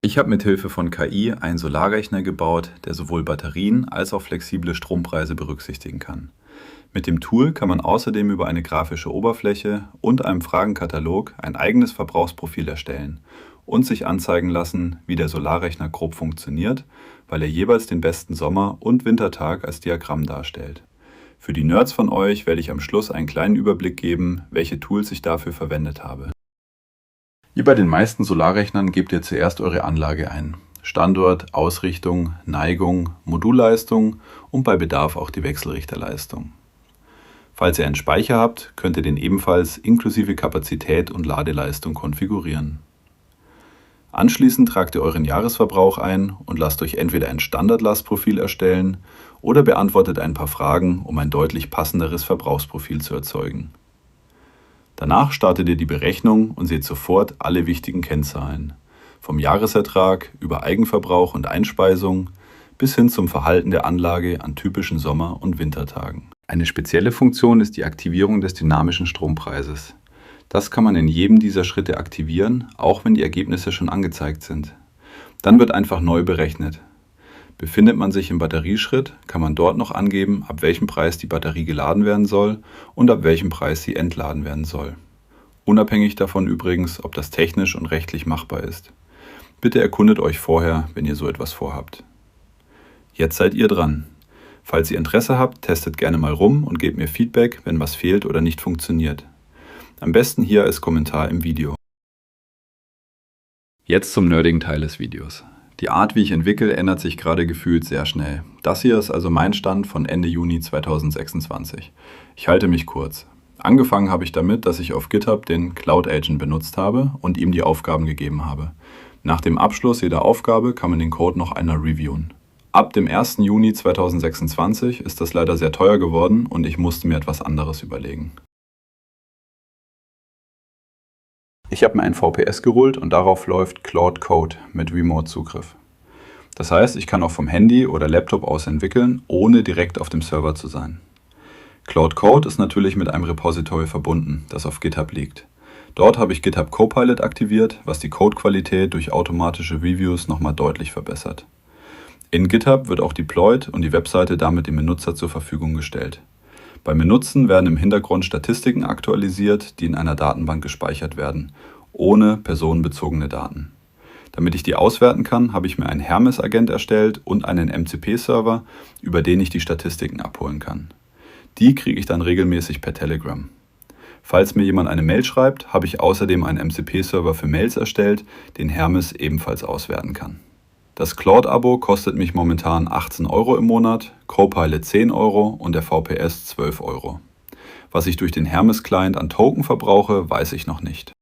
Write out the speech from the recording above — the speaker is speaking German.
Ich habe mit Hilfe von KI einen Solarrechner gebaut, der sowohl Batterien als auch flexible Strompreise berücksichtigen kann. Mit dem Tool kann man außerdem über eine grafische Oberfläche und einem Fragenkatalog ein eigenes Verbrauchsprofil erstellen und sich anzeigen lassen, wie der Solarrechner grob funktioniert, weil er jeweils den besten Sommer- und Wintertag als Diagramm darstellt. Für die Nerds von euch werde ich am Schluss einen kleinen Überblick geben, welche Tools ich dafür verwendet habe. Wie bei den meisten Solarrechnern gebt ihr zuerst eure Anlage ein. Standort, Ausrichtung, Neigung, Modulleistung und bei Bedarf auch die Wechselrichterleistung. Falls ihr einen Speicher habt, könnt ihr den ebenfalls inklusive Kapazität und Ladeleistung konfigurieren. Anschließend tragt ihr euren Jahresverbrauch ein und lasst euch entweder ein Standardlastprofil erstellen oder beantwortet ein paar Fragen, um ein deutlich passenderes Verbrauchsprofil zu erzeugen. Danach startet ihr die Berechnung und seht sofort alle wichtigen Kennzahlen, vom Jahresertrag über Eigenverbrauch und Einspeisung bis hin zum Verhalten der Anlage an typischen Sommer- und Wintertagen. Eine spezielle Funktion ist die Aktivierung des dynamischen Strompreises. Das kann man in jedem dieser Schritte aktivieren, auch wenn die Ergebnisse schon angezeigt sind. Dann wird einfach neu berechnet. Befindet man sich im Batterieschritt, kann man dort noch angeben, ab welchem Preis die Batterie geladen werden soll und ab welchem Preis sie entladen werden soll. Unabhängig davon übrigens, ob das technisch und rechtlich machbar ist. Bitte erkundet euch vorher, wenn ihr so etwas vorhabt. Jetzt seid ihr dran. Falls ihr Interesse habt, testet gerne mal rum und gebt mir Feedback, wenn was fehlt oder nicht funktioniert. Am besten hier als Kommentar im Video. Jetzt zum nerdigen Teil des Videos. Die Art, wie ich entwickle, ändert sich gerade gefühlt sehr schnell. Das hier ist also mein Stand von Ende Juni 2026. Ich halte mich kurz. Angefangen habe ich damit, dass ich auf GitHub den Cloud Agent benutzt habe und ihm die Aufgaben gegeben habe. Nach dem Abschluss jeder Aufgabe kann man den Code noch einmal reviewen. Ab dem 1. Juni 2026 ist das leider sehr teuer geworden und ich musste mir etwas anderes überlegen. Ich habe mir ein VPS geholt und darauf läuft Claude Code mit Remote-Zugriff. Das heißt, ich kann auch vom Handy oder Laptop aus entwickeln, ohne direkt auf dem Server zu sein. Claude Code ist natürlich mit einem Repository verbunden, das auf GitHub liegt. Dort habe ich GitHub Copilot aktiviert, was die Codequalität durch automatische Reviews nochmal deutlich verbessert. In GitHub wird auch deployed und die Webseite damit dem Benutzer zur Verfügung gestellt. Beim Benutzen werden im Hintergrund Statistiken aktualisiert, die in einer Datenbank gespeichert werden, ohne personenbezogene Daten. Damit ich die auswerten kann, habe ich mir einen Hermes-Agent erstellt und einen MCP-Server, über den ich die Statistiken abholen kann. Die kriege ich dann regelmäßig per Telegram. Falls mir jemand eine Mail schreibt, habe ich außerdem einen MCP-Server für Mails erstellt, den Hermes ebenfalls auswerten kann. Das Claude-Abo kostet mich momentan 18 € im Monat, Copilot 10 € und der VPS 12 €. Was ich durch den Hermes-Client an Token verbrauche, weiß ich noch nicht.